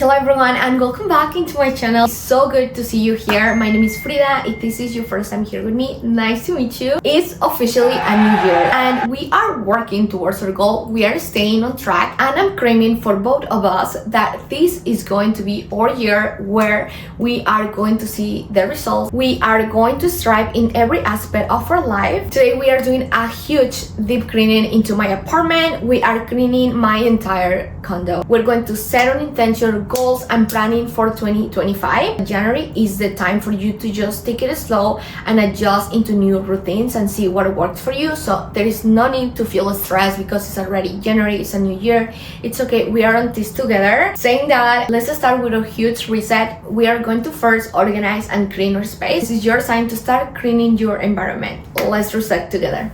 Hello everyone and welcome back into my channel. It's so good to see you here. My name is Frida. If this is your first time here with me, nice to meet you. It's officially a new year and we are working towards our goal. We are staying on track and I'm claiming for both of us that this is going to be our year where we are going to see the results. We are going to strive in every aspect of our life. Today we are doing a huge deep cleaning into my apartment. We are cleaning my entire condo. We're going to set an intention, goals and planning for 2025. January is the time for you to just take it slow and adjust into new routines and see what works for you. So there is no need to feel stressed because it's already January, it's a new year. It's okay, we are on this together. Saying that, let's start with a huge reset. We are going to first organize and clean our space. This is your time to start cleaning your environment. Let's reset together.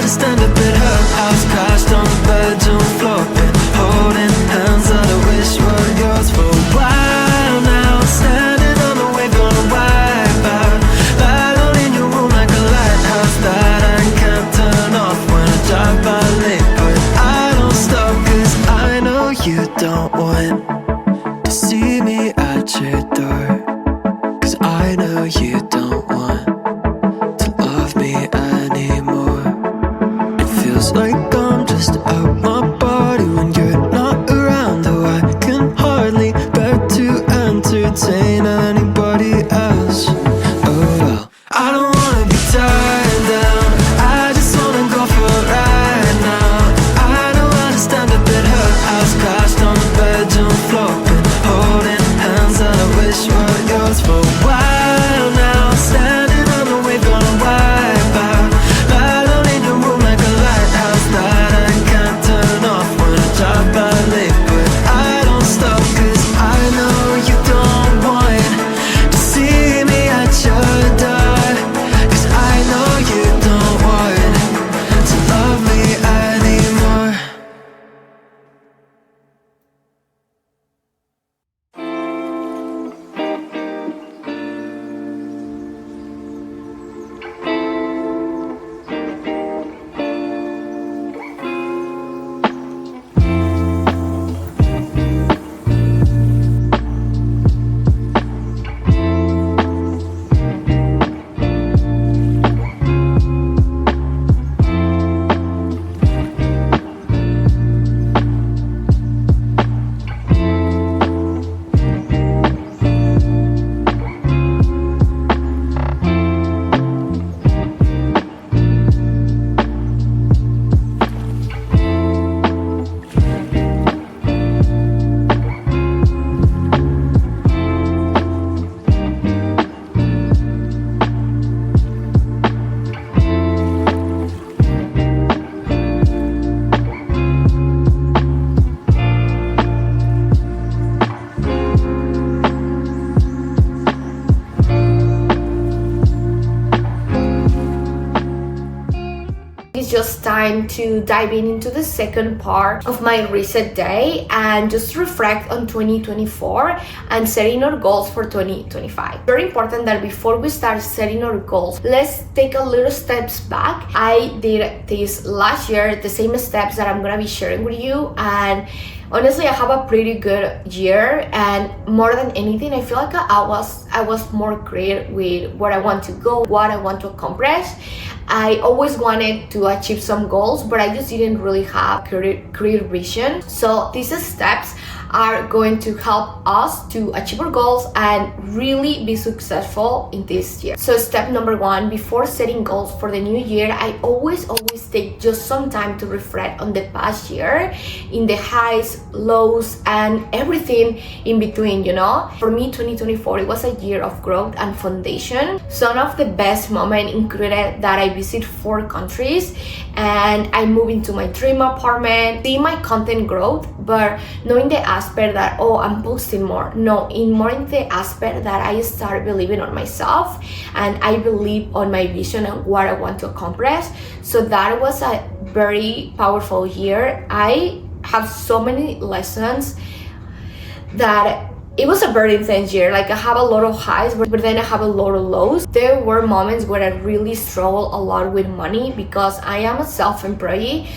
Stand up at her house, crashed on the bed, on the floor. It's just time to dive into the second part of my reset day and just reflect on 2024 and setting our goals for 2025. Very important that before we start setting our goals, let's take a little steps back. I did this last year, the same steps that I'm gonna be sharing with you, and honestly, I have a pretty good year, and more than anything, I feel like I was more clear with where I want to go, what I want to accomplish. I always wanted to achieve some goals, but I just didn't really have clear vision. So these steps are going to help us to achieve our goals and really be successful in this year. So step number one, before setting goals for the new year, I always take just some time to reflect on the past year, in the highs, lows, and everything in between, you know. For me, 2024, it was a year of growth and foundation. Some of the best moments included that I visit 4 countries and I moved into my dream apartment, see my content growth, but knowing the aspect that, oh, I'm posting more. No, more in the aspect that I start believing on myself and I believe on my vision and what I want to accomplish. So that was a very powerful year. I have so many lessons that it was a very intense year. Like I have a lot of highs, but then I have a lot of lows. There were moments where I really struggled a lot with money because I am a self-employee.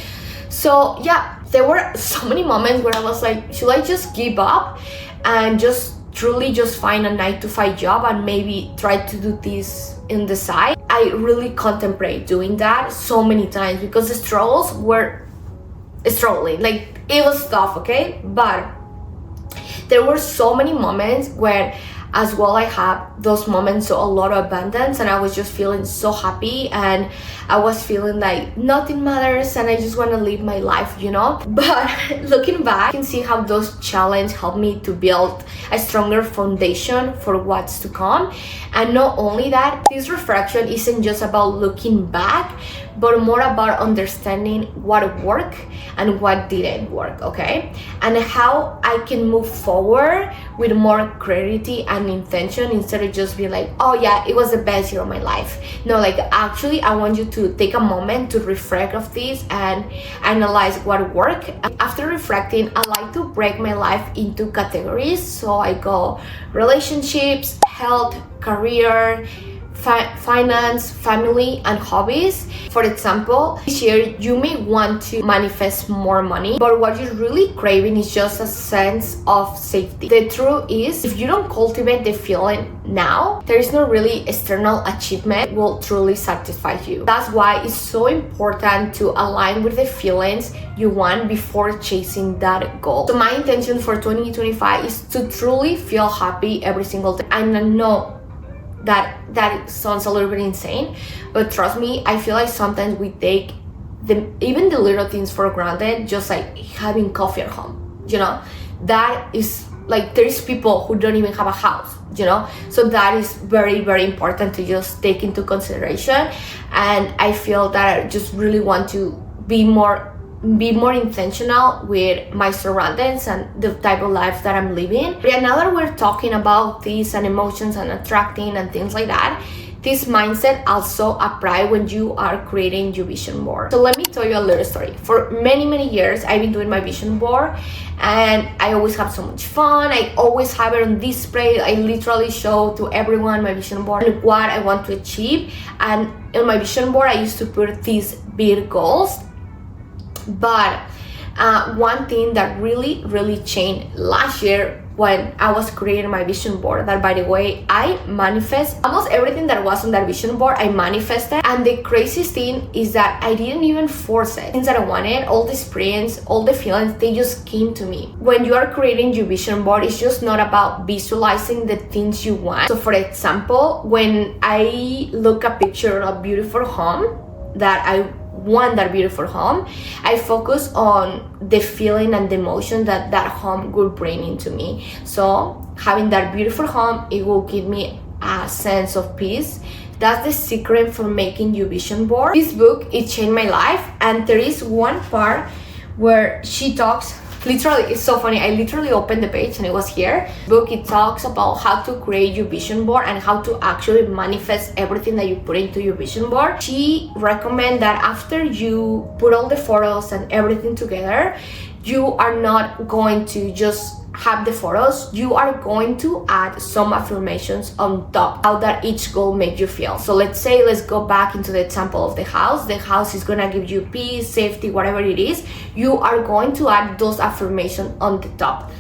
So yeah, there were so many moments where I was like, should I just give up and just truly just find a 9-to-5 job and maybe try to do this in the side? I really contemplate doing that so many times because the struggles were struggling. Like it was tough, okay? But there were so many moments where as well I had those moments of a lot of abundance and I was just feeling so happy and I was feeling like nothing matters and I just want to live my life, you know. But looking back, I can see how those challenges helped me to build a stronger foundation for what's to come. And not only that, this reflection isn't just about looking back, but more about understanding what worked and what didn't work, okay? And how I can move forward with more clarity and intention instead of just being like, oh yeah, it was the best year of my life. No, like actually I want you to take a moment to reflect of this and analyze what worked. After reflecting, I like to break my life into categories. So I go relationships, health, career, finance, family, and hobbies. For example, this year you may want to manifest more money, but what you're really craving is just a sense of safety. The truth is, if you don't cultivate the feeling now, there is no really external achievement will truly satisfy you. That's why it's so important to align with the feelings you want before chasing that goal. So my intention for 2025 is to truly feel happy every single day. And I know that sounds a little bit insane, but trust me, I feel like sometimes we take even the little things for granted, just like having coffee at home, you know. That is like, there's people who don't even have a house, you know. So that is very, very important to just take into consideration. And I feel that I just really want to be more intentional with my surroundings and the type of life that I'm living. But now that we're talking about these and emotions and attracting and things like that, this mindset also apply when you are creating your vision board. So let me tell you a little story. For many years, I've been doing my vision board and I always have so much fun. I always have it on display. I literally show to everyone my vision board and what I want to achieve. And in my vision board, I used to put these big goals. But one thing that really changed last year when I was creating my vision board, that by the way, I manifest almost everything that was on that vision board, I manifested. And the craziest thing is that I didn't even force it. Things that I wanted, all the experience, all the feelings, they just came to me. When you are creating your vision board, it's just not about visualizing the things you want. So for example, when I look a picture of a beautiful home that I want, that beautiful home, I focus on the feeling and the emotion that home will bring into me. So having that beautiful home, it will give me a sense of peace. That's the secret for making your vision board. This book, it changed my life, and there is one part where she talks Literally, it's so funny. I literally opened the page and it was here. Book, it talks about how to create your vision board and how to actually manifest everything that you put into your vision board. She recommends that after you put all the photos and everything together, you are not going to just have the photos, you are going to add some affirmations on top, how that each goal makes you feel. So let's go back into the example of the house. The house is gonna give you peace, safety, whatever it is. You are going to add those affirmations on the top.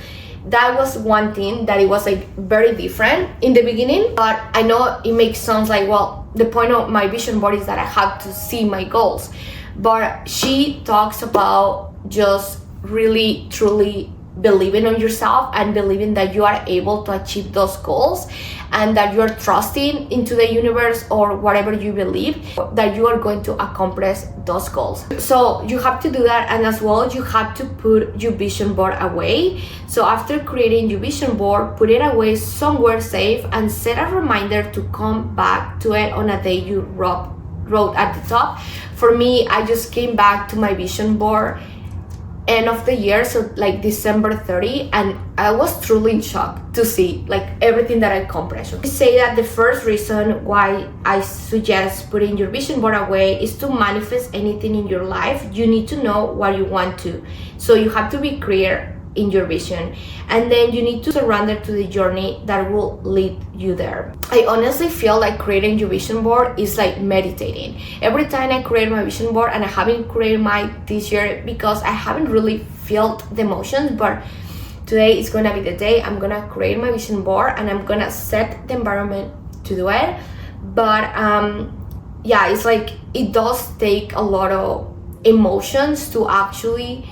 That was one thing that it was like very different in the beginning, but I know it makes sense, like, well, the point of my vision board is that I have to see my goals. But she talks about just really truly believing on yourself and believing that you are able to achieve those goals, and that you're trusting into the universe or whatever you believe that you are going to accomplish those goals. So you have to do that, and as well you have to put your vision board away. So after creating your vision board, put it away somewhere safe and set a reminder to come back to it on a day you wrote at the top. For me, I just came back to my vision board end of the year, so like December 30, and I was truly in shock to see like everything that I accomplished. I say that the first reason why I suggest putting your vision board away is to manifest anything in your life. You need to know what you want to, so you have to be clear in your vision, and then you need to surrender to the journey that will lead you there. I honestly feel like creating your vision board is like meditating. Every time I create my vision board, and I haven't created mine this year because I haven't really felt the emotions, but today is gonna be the day I'm gonna create my vision board and I'm gonna set the environment to do it. But yeah, it's like it does take a lot of emotions to actually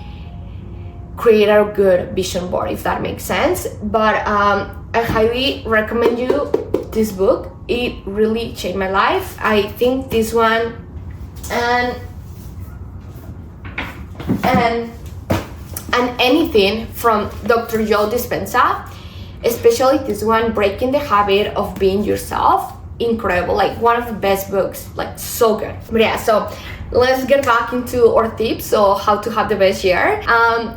create a good vision board, if that makes sense. But I highly recommend you this book. It really changed my life. I think this one and anything from Dr. Joe Dispenza, especially this one, Breaking the Habit of Being Yourself. Incredible, like one of the best books, like so good. But yeah, so let's get back into our tips, so how to have the best year.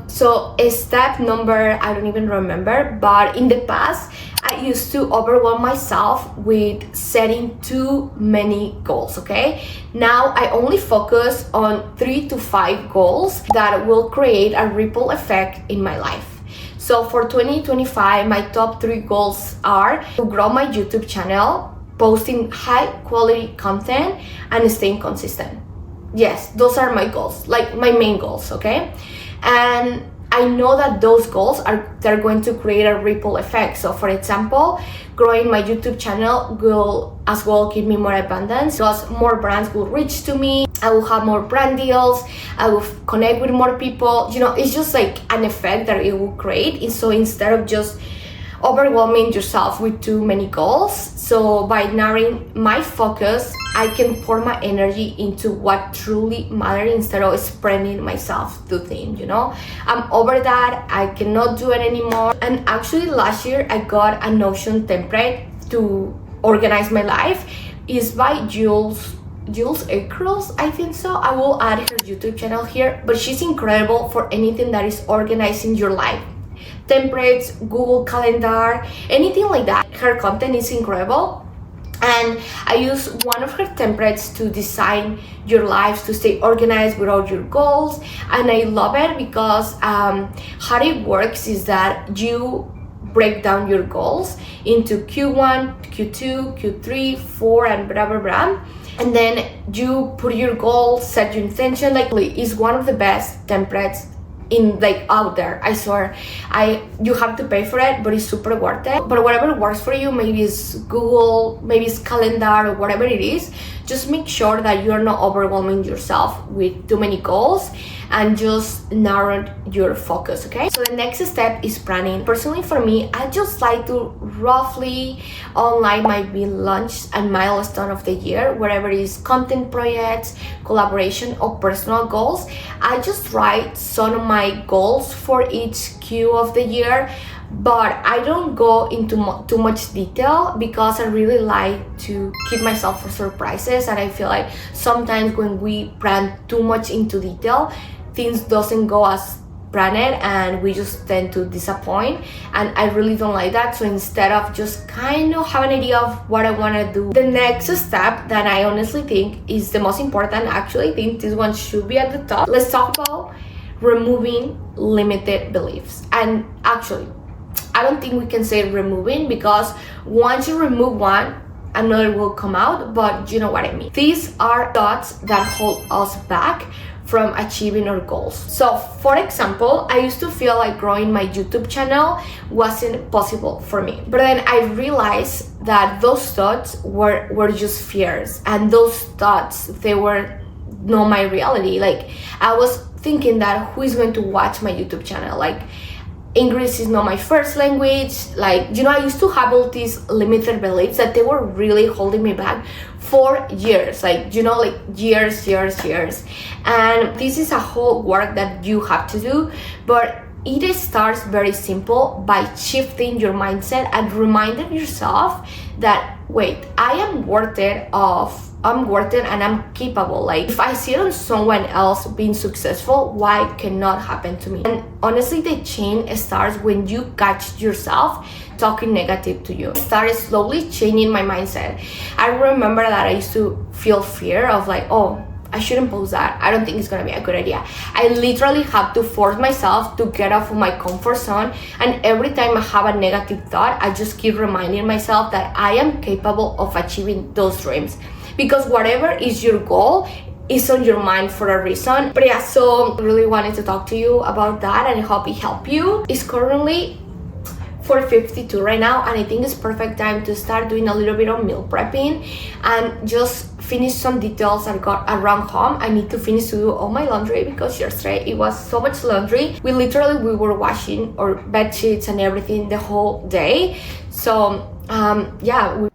So step number, I don't even remember, but in the past I used to overwhelm myself with setting too many goals. Okay, now I only focus on 3 to 5 goals that will create a ripple effect in my life. So for 2025, my top 3 goals are to grow my YouTube channel, posting high quality content, and staying consistent. Yes, those are my goals, like my main goals, okay? And I know that those goals they're going to create a ripple effect. So for example, growing my YouTube channel will as well give me more abundance, because more brands will reach to me, I will have more brand deals, I will connect with more people. You know, it's just like an effect that it will create. And so instead of just overwhelming yourself with too many goals, so by narrowing my focus, I can pour my energy into what truly matters instead of spreading myself too thin, you know? I'm over that, I cannot do it anymore. And actually last year I got a Notion template to organize my life. It's by Jules Eccles, I think so. I will add her YouTube channel here, but she's incredible for anything that is organizing your life. Templates, Google Calendar, anything like that. Her content is incredible, and I use one of her templates to design your lives, to stay organized with all your goals. And I love it because how it works is that you break down your goals into Q1, Q2, Q3, 4, and blah blah blah, and then you put your goal, set your intention. Like, it's one of the best templates in like out there. I swear, you have to pay for it, but it's super worth it. But whatever works for you, maybe it's Google, maybe it's calendar, or whatever it is, just make sure that you're not overwhelming yourself with too many goals, and just narrow your focus. Okay, so the next step is planning. Personally for me, I just like to roughly outline my big launch and milestone of the year, wherever it is content projects, collaboration, or personal goals. I just write some of my goals for each Q of the year, but I don't go into too much detail because I really like to keep myself for surprises. And I feel like sometimes when we plan too much into detail, things doesn't go as branded and we just tend to disappoint, and I really don't like that. So instead of just kind of have an idea of what I want to do, the next step that I honestly think is the most important, actually I think this one should be at the top. Let's talk about removing limited beliefs. And actually, I don't think we can say removing, because once you remove one, another will come out, but you know what I mean. These are thoughts that hold us back from achieving our goals. So for example, I used to feel like growing my YouTube channel wasn't possible for me, but then I realized that those thoughts were just fears, and those thoughts, they were not my reality. Like, I was thinking that who is going to watch my YouTube channel? Like, English is not my first language. Like, I used to have all these limited beliefs that they were really holding me back for years, like years. And this is a whole work that you have to do, but it starts very simple by shifting your mindset and reminding yourself that, wait, I am worth it and I'm capable. Like, if I see it on someone else being successful, why cannot happen to me? And honestly, the change starts when you catch yourself talking negative to you. I started slowly changing my mindset. I remember that I used to feel fear of like, oh, I shouldn't post that. I don't think it's gonna be a good idea. I literally have to force myself to get off of my comfort zone. And every time I have a negative thought, I just keep reminding myself that I am capable of achieving those dreams. Because whatever is your goal is on your mind for a reason. But yeah, so I really wanted to talk to you about that, and I hope it helped you. It's currently 4:52 right now, and I think it's perfect time to start doing a little bit of meal prepping and just finish some details I got around home. I need to finish to do all my laundry, because yesterday it was so much laundry. We were washing our bed sheets and everything the whole day. So yeah,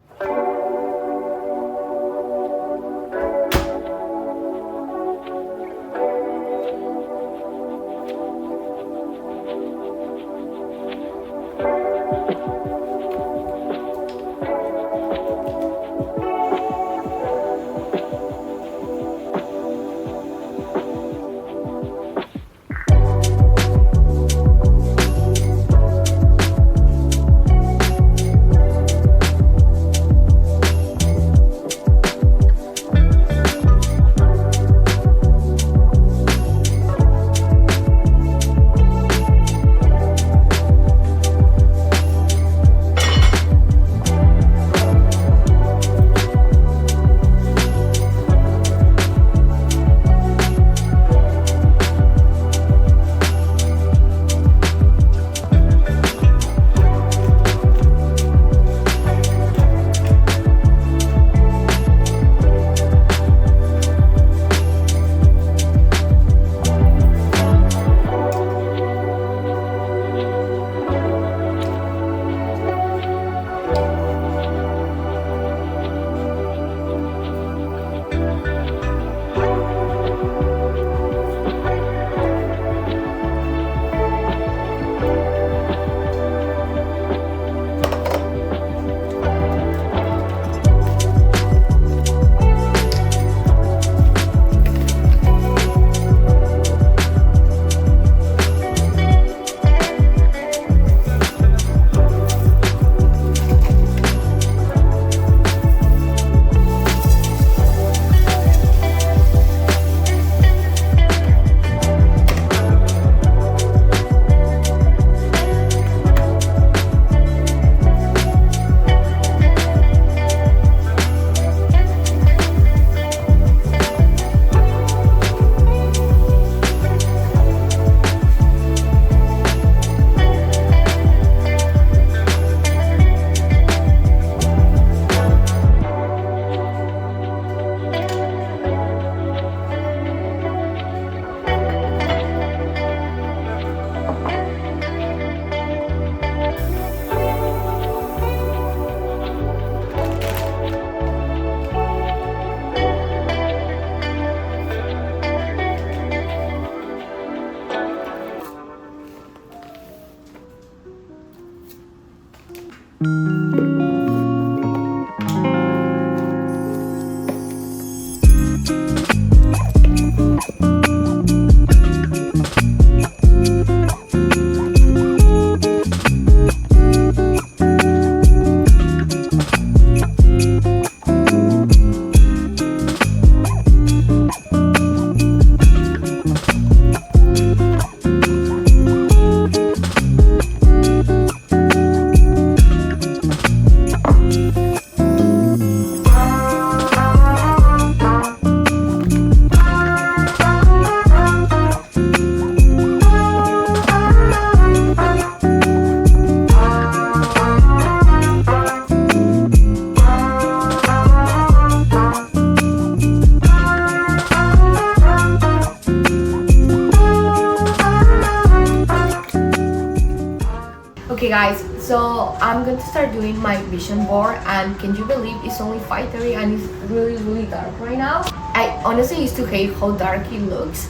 Okay guys, so I'm going to start doing my vision board, and can you believe it's only 5:30 and it's really dark right now? I honestly used to hate how dark it looks,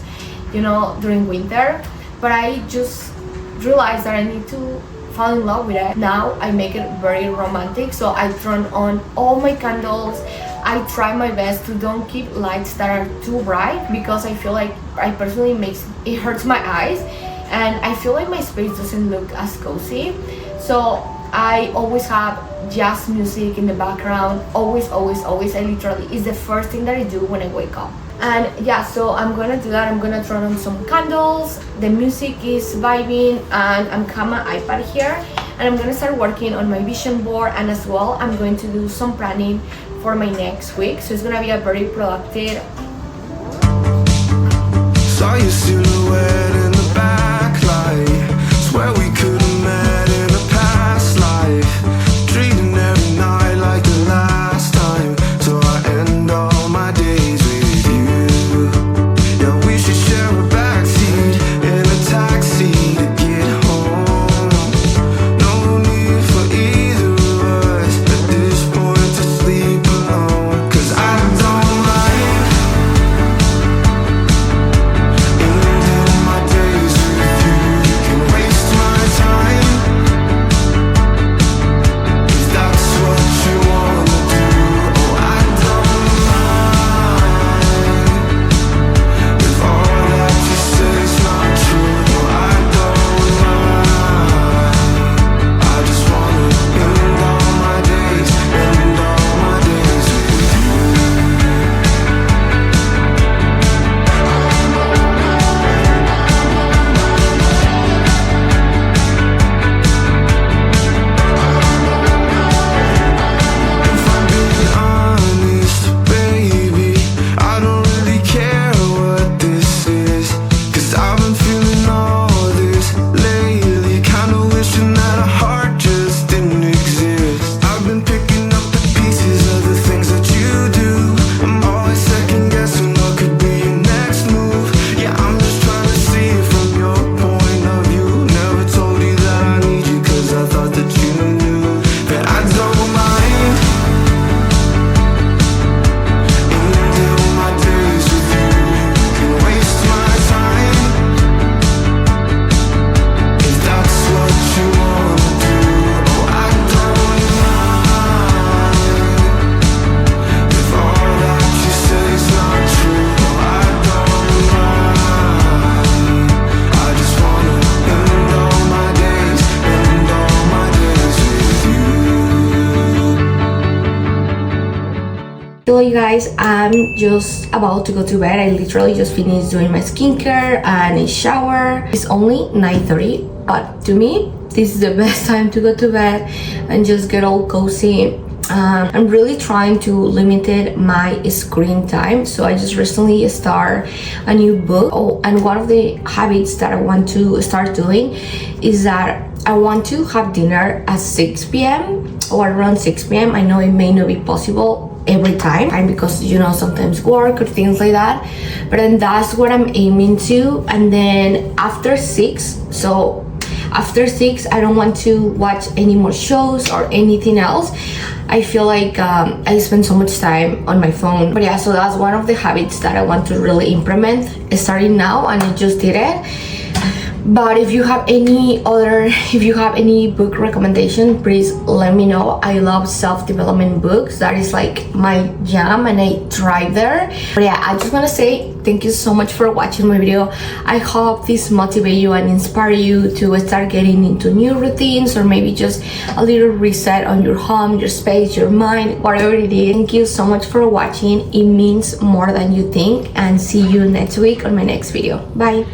you know, during winter, but I just realized that I need to fall in love with it. Now I make it very romantic, so I turn on all my candles. I try my best to don't keep lights that are too bright, because I feel like I personally it hurts my eyes, and I feel like my space doesn't look as cozy. So I always have jazz music in the background, always. I literally, it's the first thing that I do when I wake up. And yeah, so I'm gonna do that. I'm gonna turn on some candles, the music is vibing, and I'm got my iPad here, and I'm gonna start working on my vision board. And as well, I'm going to do some planning for my next week, so it's gonna be a very productive. Saw your silhouette in the backlight. Swear we could have met in a past life. Treating every night like the last time, so I end all my days with you. Yeah, we should share a backseat in a taxi to get home. No need for either of us at this point to sleep alone, 'cause I don't like ending my days with you. You can waste my time if that's what you wanna do. Oh, I don't mind if all that you say is not true. No, I don't mind. I just wanna end all my days with you. If I'm being honest, baby, I don't really care what this is, 'cause I've been feeling all this lately. Kinda wishing that a heart just didn't exist. I've been picking up the pieces of the things that you do. I'm always second guessing what could be your next move. Yeah, I'm just trying to see it from your point of view. Never told you that I need you, 'cause I thought that you knew that I don't mind ending my days with you. You can waste my time if that's what you wanna do. Oh, I don't mind if all that you say is not true. No, I don't mind. I just wanna end all my days with you. Hello you guys, I'm just about to go to bed. I literally just finished doing my skincare and a shower. It's only 9:30, but to me this is the best time to go to bed and just get all cozy. I'm really trying to limit my screen time, so I just recently started a new book. Oh, and one of the habits that I want to start doing is that I want to have dinner at 6 p.m. or around 6 p.m. I know it may not be possible every time, because you know, sometimes work or things like that, but then that's what I'm aiming to. And then after 6, so after 6 I don't want to watch any more shows or anything else. I feel like I spend so much time on my phone. But yeah, so that's one of the habits that I want to really implement starting now, and I just did it. But if you have any book recommendation, please let me know. I love self-development books. That is like my jam, and I thrive there. But yeah, I just want to say thank you so much for watching my video. I hope this motivate you and inspire you to start getting into new routines, or maybe just a little reset on your home, your space, your mind, whatever it is. Thank you so much for watching. It means more than you think, and see you next week on my next video. Bye.